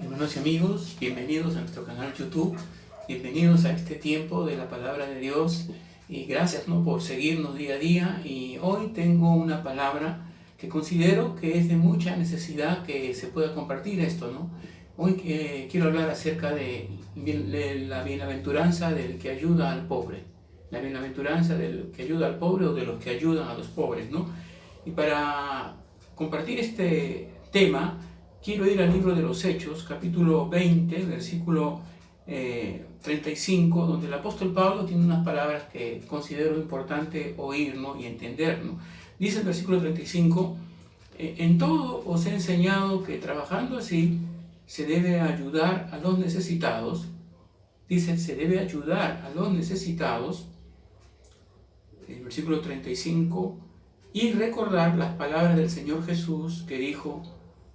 Hermanos y amigos, bienvenidos a nuestro canal YouTube, bienvenidos a este tiempo de la palabra de Dios y gracias por seguirnos día a día. Y hoy tengo una palabra que considero que es de mucha necesidad que se pueda compartir esto. Hoy quiero hablar acerca de la bienaventuranza del que ayuda al pobre, la bienaventuranza del que ayuda al pobre o de los que ayudan a los pobres. Y para compartir este tema, quiero ir al libro de los Hechos, capítulo 20, versículo 35, donde el apóstol Pablo tiene unas palabras que considero importante oír y entender. Dice el versículo 35, en todo os he enseñado que trabajando así se debe ayudar a los necesitados. Dice, se debe ayudar a los necesitados. El versículo 35, y recordar las palabras del Señor Jesús que dijo,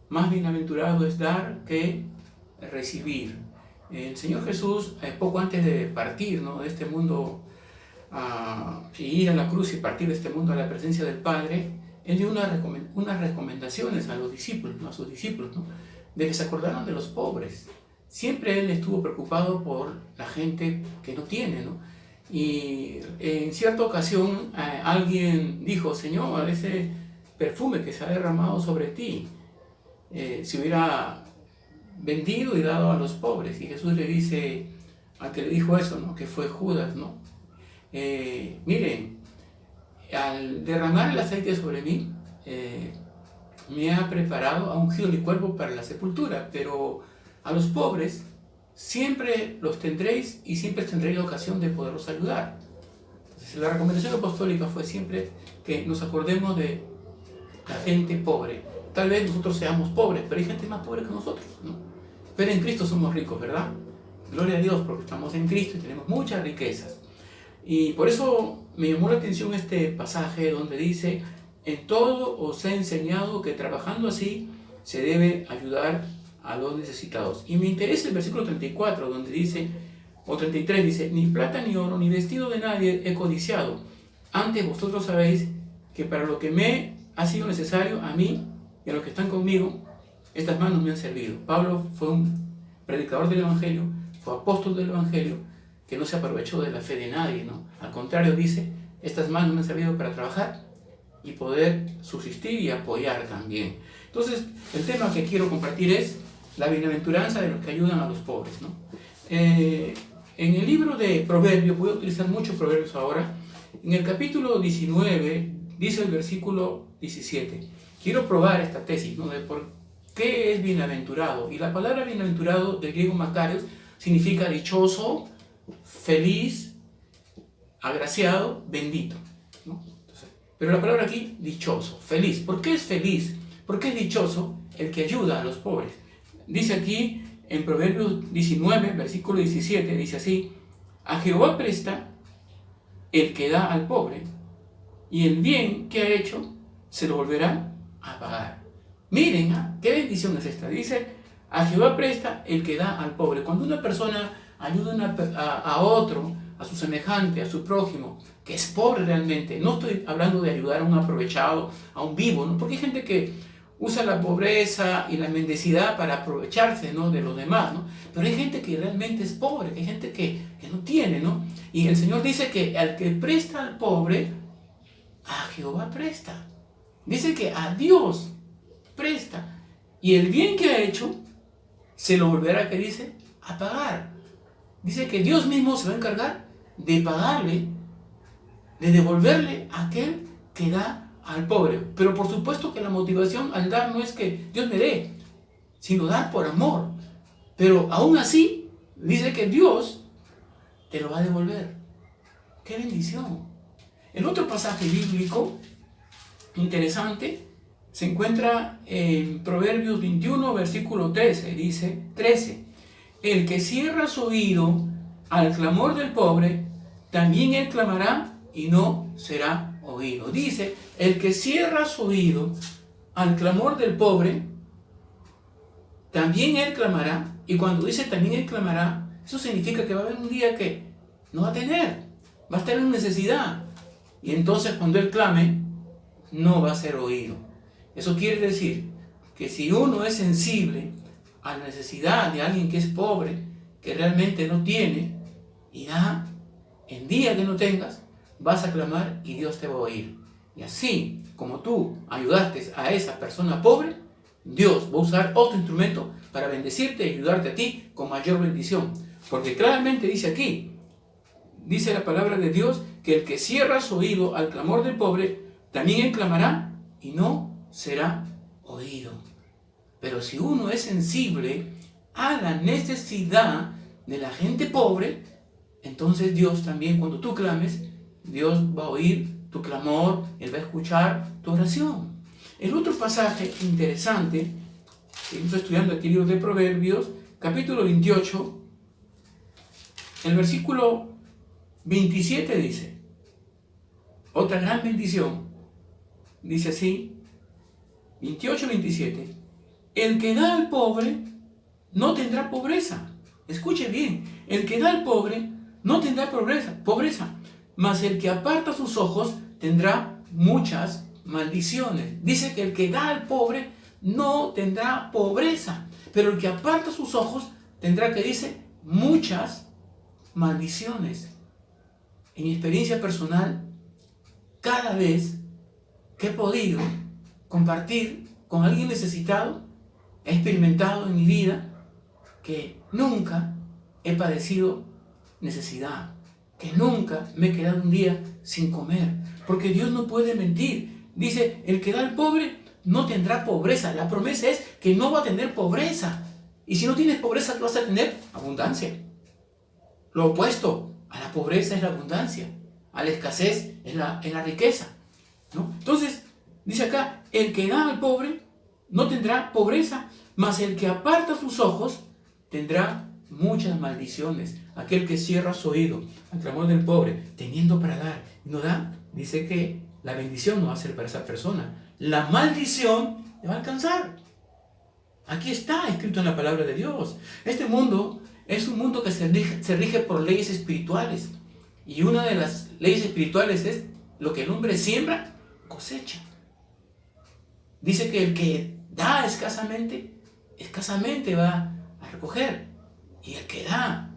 más bienaventurado es dar que recibir. El Señor Jesús, poco antes de partir de este mundo, y ir a la cruz y partir de este mundo a la presencia del Padre, Él dio unas recomendaciones a los discípulos, a sus discípulos, de que se acordaran de los pobres. Siempre Él estuvo preocupado por la gente que no tiene, Y en cierta ocasión alguien dijo, Señor, ese perfume que se ha derramado sobre ti, se hubiera vendido y dado a los pobres. Y Jesús le dice al que le dijo eso, que fue Judas, miren, al derramar el aceite sobre mí, me ha preparado, ha ungido mi cuerpo para la sepultura, pero a los pobres siempre los tendréis y siempre tendréis la ocasión de poderlos ayudar. Entonces, la recomendación apostólica fue siempre que nos acordemos de la gente pobre. Tal vez nosotros seamos pobres, pero hay gente más pobre que nosotros, Pero en Cristo somos ricos, ¿verdad? Gloria a Dios, porque estamos en Cristo y tenemos muchas riquezas. Y por eso me llamó la atención este pasaje donde dice, en todo os he enseñado que trabajando así se debe ayudar a los necesitados. Y me interesa el versículo 34, donde dice, o 33, dice, ni plata ni oro ni vestido de nadie he codiciado. Antes vosotros sabéis que para lo que me ha sido necesario a mí y a los que están conmigo, estas manos me han servido. Pablo fue un predicador del Evangelio, fue apóstol del Evangelio, que no se aprovechó de la fe de nadie, Al contrario, dice, estas manos me han servido para trabajar y poder subsistir y apoyar también. Entonces, el tema que quiero compartir es la bienaventuranza de los que ayudan a los pobres, En el libro de Proverbios, voy a utilizar muchos proverbios ahora, en el capítulo 19, dice el versículo 17, quiero probar esta tesis, de por qué es bienaventurado. Y la palabra bienaventurado del griego makarios significa dichoso, feliz, agraciado, bendito. Pero la palabra aquí, dichoso, feliz. ¿Por qué es feliz? ¿Por qué es dichoso el que ayuda a los pobres? Dice aquí en Proverbios 19, versículo 17, dice así, a Jehová presta el que da al pobre, y el bien que ha hecho se lo volverá a pagar. Miren, qué bendición es esta. Dice, a Jehová presta el que da al pobre. Cuando una persona ayuda a otro, a su semejante, a su prójimo, que es pobre realmente, no estoy hablando de ayudar a un aprovechado, a un vivo, porque hay gente que usa la pobreza y la mendicidad para aprovecharse de los demás, pero hay gente que realmente es pobre, que hay gente que no tiene, y el Señor dice que al que presta al pobre, a Jehová presta. Dice que a Dios presta, y el bien que ha hecho se lo volverá, que dice, a pagar. Dice que Dios mismo se va a encargar de pagarle, de devolverle a aquel que da al pobre. Pero por supuesto que la motivación al dar no es que Dios me dé, sino dar por amor. Pero aún así, dice que Dios te lo va a devolver. ¡Qué bendición! El otro pasaje bíblico interesante se encuentra en Proverbios 21, versículo 13. Dice, 13. El que cierra su oído al clamor del pobre, también él clamará y no será oído. Dice, el que cierra su oído al clamor del pobre, también él clamará. Y cuando dice también él clamará, eso significa que va a haber un día que no va a tener, va a estar en necesidad. Y entonces cuando él clame, no va a ser oído. Eso quiere decir que si uno es sensible a la necesidad de alguien que es pobre, que realmente no tiene, y da, el día que no tengas, vas a clamar y Dios te va a oír. Y así como tú ayudaste a esa persona pobre, Dios va a usar otro instrumento para bendecirte y ayudarte a ti con mayor bendición. Porque claramente dice aquí, dice la palabra de Dios, que el que cierra su oído al clamor del pobre, también él clamará y no será oído. Pero si uno es sensible a la necesidad de la gente pobre, entonces Dios también, cuando tú clames, Dios va a oír tu clamor, Él va a escuchar tu oración. El otro pasaje interesante, seguimos estudiando aquí el libro de Proverbios, capítulo 28, el versículo 27 dice, otra gran bendición, dice así, 28-27, el que da al pobre no tendrá pobreza. Escuche bien, el que da al pobre no tendrá pobreza, mas el que aparta sus ojos tendrá muchas maldiciones. Dice que el que da al pobre no tendrá pobreza, pero el que aparta sus ojos tendrá, que dice, muchas maldiciones. En mi experiencia personal, cada vez que he podido compartir con alguien necesitado, he experimentado en mi vida que nunca he padecido necesidad, que nunca me he quedado un día sin comer, porque Dios no puede mentir. Dice, el que da al pobre no tendrá pobreza. La promesa es que no va a tener pobreza. Y si no tienes pobreza, tú vas a tener abundancia. Lo opuesto a la pobreza es la abundancia, a la escasez es la riqueza, ¿no? Entonces, dice acá, el que da al pobre no tendrá pobreza, mas el que aparta sus ojos tendrá muchas maldiciones. Aquel que cierra su oído al clamor del pobre, teniendo para dar y no da, dice que la bendición no va a ser para esa persona. La maldición le va a alcanzar. Aquí está escrito en la palabra de Dios. Este mundo es un mundo que se rige por leyes espirituales. Y una de las leyes espirituales es lo que el hombre siembra, cosecha. Dice que el que da escasamente va a recoger. Y el que da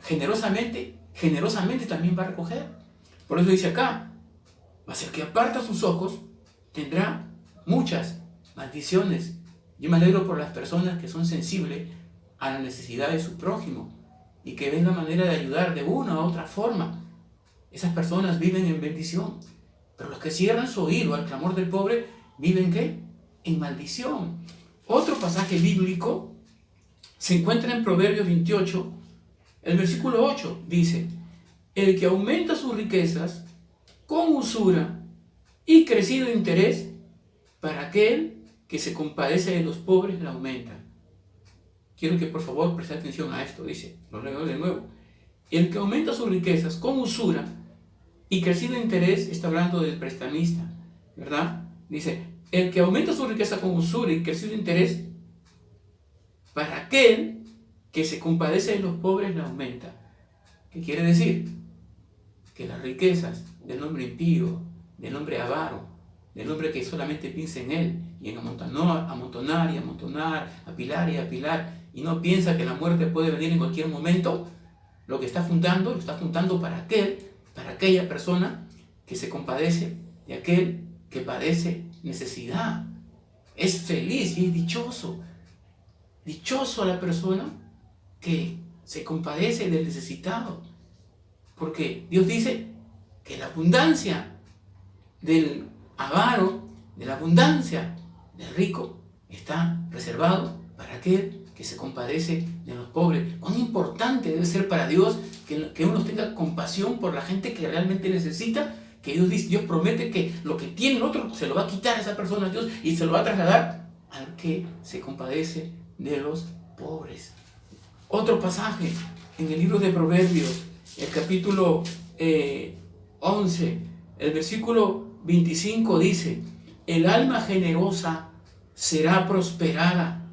generosamente también va a recoger. Por eso dice acá, mas el que aparta sus ojos tendrá muchas maldiciones. Yo me alegro por las personas que son sensibles a la necesidad de su prójimo y que ven la manera de ayudar de una u otra forma. Esas personas viven en bendición. Pero los que cierran su oído al clamor del pobre, ¿viven qué? En maldición. Otro pasaje bíblico se encuentra en Proverbios 28, el versículo 8, dice, el que aumenta sus riquezas con usura y crecido interés, para aquel que se compadece de los pobres la aumenta. Quiero que por favor preste atención a esto, dice, lo leo de nuevo. El que aumenta sus riquezas con usura y crecido interés, está hablando del prestamista, ¿verdad? Dice, el que aumenta su riqueza con usura y crecido interés, para aquel que se compadece de los pobres la aumenta. ¿Qué quiere decir? Que las riquezas del hombre impío, del hombre avaro, del hombre que solamente piensa en él y en amontonar y amontonar, apilar y apilar, y no piensa que la muerte puede venir en cualquier momento, lo que está juntando, lo está juntando para aquella persona que se compadece de aquel que padece necesidad. Es feliz y es dichoso. Dichoso a la persona que se compadece del necesitado. Porque Dios dice que la abundancia del avaro, de la abundancia del rico, está reservado para aquel que se compadece de los pobres. Cuán importante debe ser para Dios que uno tenga compasión por la gente que realmente necesita, que Dios promete que lo que tiene el otro se lo va a quitar a esa persona, Dios, y se lo va a trasladar al que se compadece de los pobres. Otro pasaje en el libro de Proverbios, el capítulo 11, el versículo 25 dice, el alma generosa será prosperada,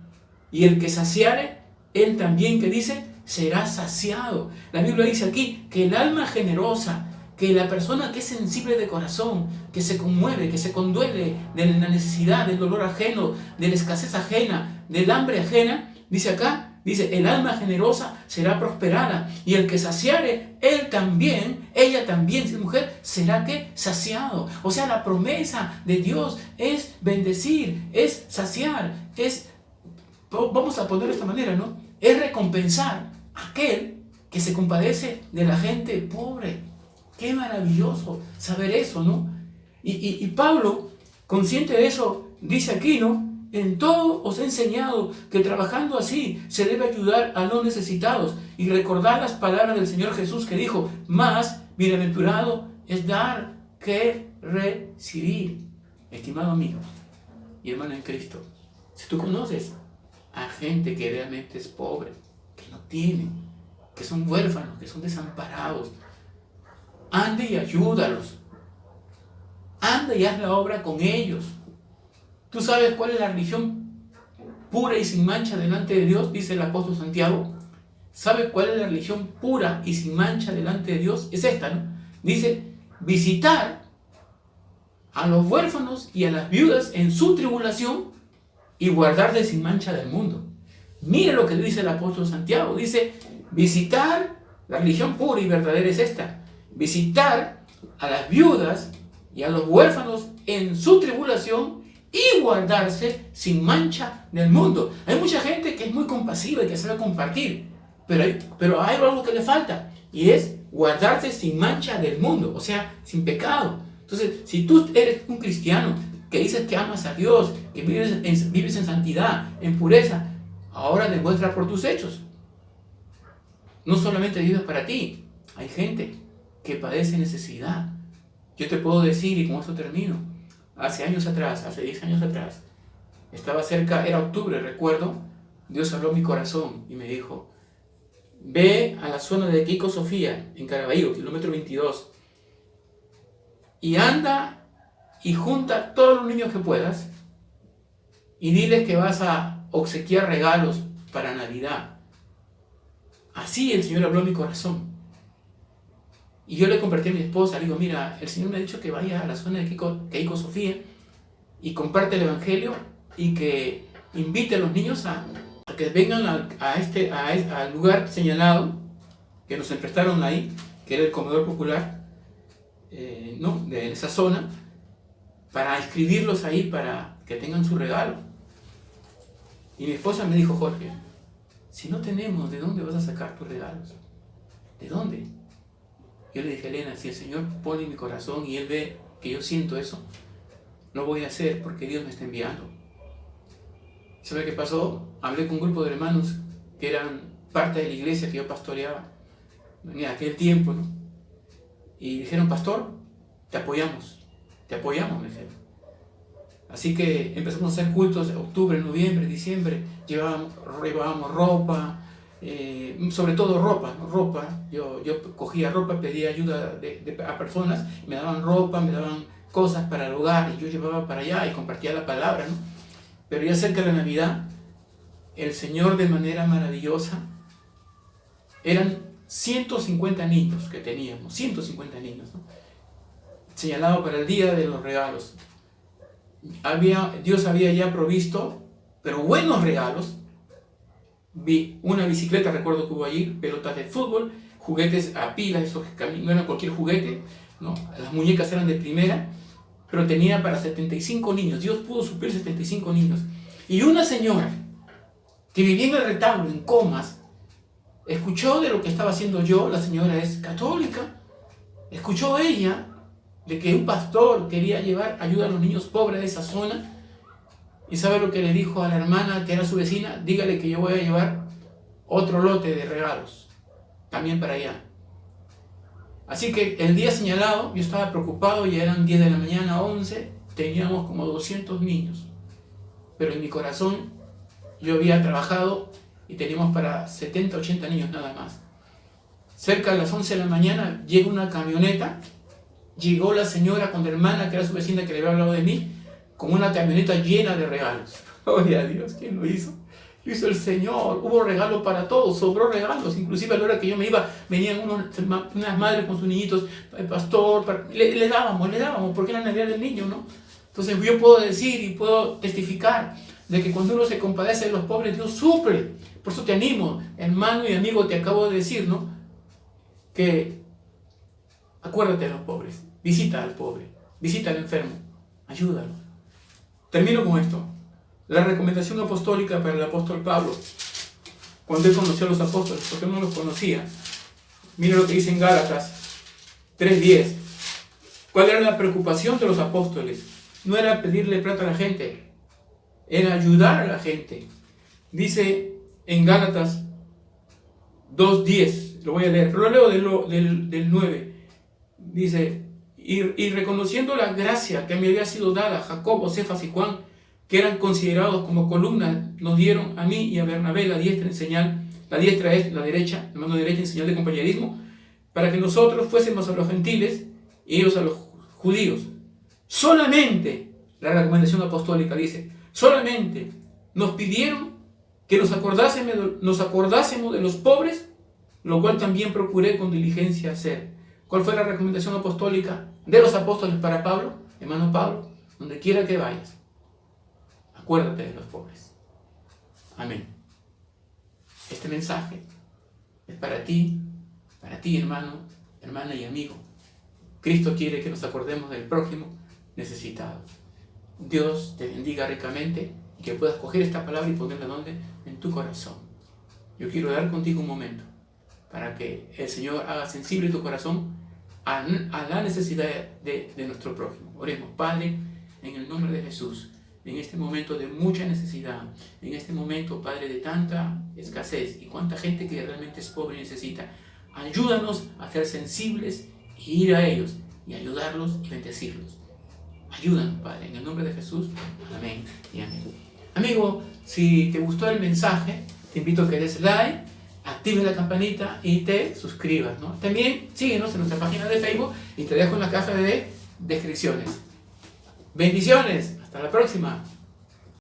y el que saciare, él también, que dice, será saciado. La Biblia dice aquí que el alma generosa, que la persona que es sensible de corazón, que se conmueve, que se conduele de la necesidad, del dolor ajeno, de la escasez ajena, del hambre ajena, dice acá, dice, el alma generosa será prosperada, y el que saciare, él también, ella también, si es mujer, será que saciado. O sea, la promesa de Dios es bendecir, es saciar, es, vamos a ponerlo de esta manera, ¿no? Es recompensar a aquel que se compadece de la gente pobre. Qué maravilloso saber eso, ¿no? Y Pablo, consciente de eso, dice aquí, ¿no? En todo os he enseñado que trabajando así se debe ayudar a los necesitados y recordar las palabras del Señor Jesús que dijo, más bienaventurado es dar que recibir. Estimado amigo y hermano en Cristo, si tú conoces a gente que realmente es pobre, que no tiene, que son huérfanos, que son desamparados, ande y ayúdalos. Anda y haz la obra con ellos. ¿Tú sabes cuál es la religión pura y sin mancha delante de Dios? Dice el apóstol Santiago. ¿Sabes cuál es la religión pura y sin mancha delante de Dios? Es esta, ¿no? Dice, visitar a los huérfanos y a las viudas en su tribulación y guardarse sin mancha del mundo. Mire lo que dice el apóstol Santiago. Dice, visitar, la religión pura y verdadera es esta. Visitar a las viudas y a los huérfanos en su tribulación y guardarse sin mancha del mundo. Hay mucha gente que es muy compasiva y que sabe compartir, pero hay algo que le falta, y es guardarse sin mancha del mundo, o sea, sin pecado. Entonces, si tú eres un cristiano que dices que amas a Dios, que vives en santidad, en pureza, ahora demuestra por tus hechos. No solamente vives para ti, hay gente que padece necesidad. Yo te puedo decir, y con esto termino, hace años atrás, hace 10 años atrás, estaba cerca, era octubre, recuerdo, Dios habló a mi corazón y me dijo, ve a la zona de Keiko Sofía, en Caraballo, kilómetro 22, y anda y junta todos los niños que puedas y diles que vas a obsequiar regalos para Navidad. Así el Señor habló a mi corazón. Y yo le compartí a mi esposa, le digo, mira, el Señor me ha dicho que vaya a la zona de Keiko Sofía y comparte el Evangelio y que invite a los niños a que vengan al lugar señalado que nos prestaron ahí, que era el comedor popular, de esa zona, para inscribirlos ahí para que tengan su regalo. Y mi esposa me dijo, Jorge, si no tenemos, ¿de dónde vas a sacar tus regalos? ¿De dónde? Yo le dije, Elena, si el Señor pone en mi corazón y Él ve que yo siento eso, lo voy a hacer porque Dios me está enviando. ¿Sabe qué pasó? Hablé con un grupo de hermanos que eran parte de la iglesia que yo pastoreaba en aquel tiempo, ¿no? Y dijeron, pastor, te apoyamos, me dijeron. Así que empezamos a hacer cultos en octubre, noviembre, diciembre, llevábamos ropa, sobre todo ropa, ¿no? Yo cogía ropa, pedía ayuda a personas, me daban ropa, me daban cosas para el hogar y yo llevaba para allá y compartía la palabra, ¿no? Pero ya cerca de la Navidad, el Señor de manera maravillosa, eran 150 niños que teníamos, 150 niños, ¿no? Señalado para el día de los regalos. Dios había ya provisto, pero buenos regalos. Vi una bicicleta, recuerdo que hubo allí, pelotas de fútbol, juguetes a pilas, esos que no eran cualquier juguete, ¿no? Las muñecas eran de primera, pero tenía para 75 niños. Dios pudo suplir 75 niños. Y una señora que vivía en el retablo, en Comas, escuchó de lo que estaba haciendo yo. La señora es católica. Escuchó ella de que un pastor quería llevar ayuda a los niños pobres de esa zona. ¿Y sabe lo que le dijo a la hermana que era su vecina? Dígale que yo voy a llevar otro lote de regalos también para allá. Así que el día señalado yo estaba preocupado, ya eran 10 de la mañana, 11, teníamos como 200 niños. Pero en mi corazón yo había trabajado y teníamos para 70, 80 niños nada más. Cerca de las 11 de la mañana llega una camioneta, llegó la señora con la hermana que era su vecina que le había hablado de mí, con una camioneta llena de regalos. Gloria a Dios, ¿quién lo hizo? Lo hizo el Señor. Hubo regalos para todos, sobró regalos. Inclusive a la hora que yo me iba, venían unas madres con sus niñitos, el pastor, le dábamos, porque era la Navidad del niño, ¿no? Entonces yo puedo decir y puedo testificar de que cuando uno se compadece de los pobres, Dios suple. Por eso te animo, hermano y amigo, te acabo de decir, ¿no? Que acuérdate de los pobres, visita al pobre, visita al enfermo, ayúdalo. Termino con esto. La recomendación apostólica para el apóstol Pablo, cuando él conoció a los apóstoles, porque no los conocía. Mira lo que dice en Gálatas 3:10. ¿Cuál era la preocupación de los apóstoles? No era pedirle plata a la gente, era ayudar a la gente. Dice en Gálatas 2:10, lo voy a leer, pero lo leo del 9. Dice, y reconociendo la gracia que me había sido dada, Jacobo, Cefas y Juan, que eran considerados como columnas, nos dieron a mí y a Bernabé la diestra en señal, la diestra es la derecha, la mano derecha en señal de compañerismo, para que nosotros fuésemos a los gentiles y ellos a los judíos. Solamente, la recomendación apostólica dice, solamente nos pidieron que nos acordásemos de los pobres, lo cual también procuré con diligencia hacer. ¿Cuál fue la recomendación apostólica de los apóstoles para Pablo? Hermano Pablo, donde quiera que vayas, acuérdate de los pobres. Amén. Este mensaje es para ti, hermano, hermana y amigo. Cristo quiere que nos acordemos del prójimo necesitado. Dios te bendiga ricamente y que puedas coger esta palabra y ponerla donde, en tu corazón. Yo quiero dar contigo un momento para que el Señor haga sensible tu corazón a la necesidad de nuestro prójimo. Oremos. Padre, en el nombre de Jesús, en este momento de mucha necesidad, en este momento, Padre, de tanta escasez y cuánta gente que realmente es pobre y necesita, ayúdanos a ser sensibles y ir a ellos y ayudarlos y bendecirlos. Ayúdanos, Padre, en el nombre de Jesús. Amén y amén. Amigo, si te gustó el mensaje, te invito a que des like, actives la campanita y te suscribas, ¿no? También síguenos en nuestra página de Facebook y te dejo en la caja de descripciones. Bendiciones, hasta la próxima.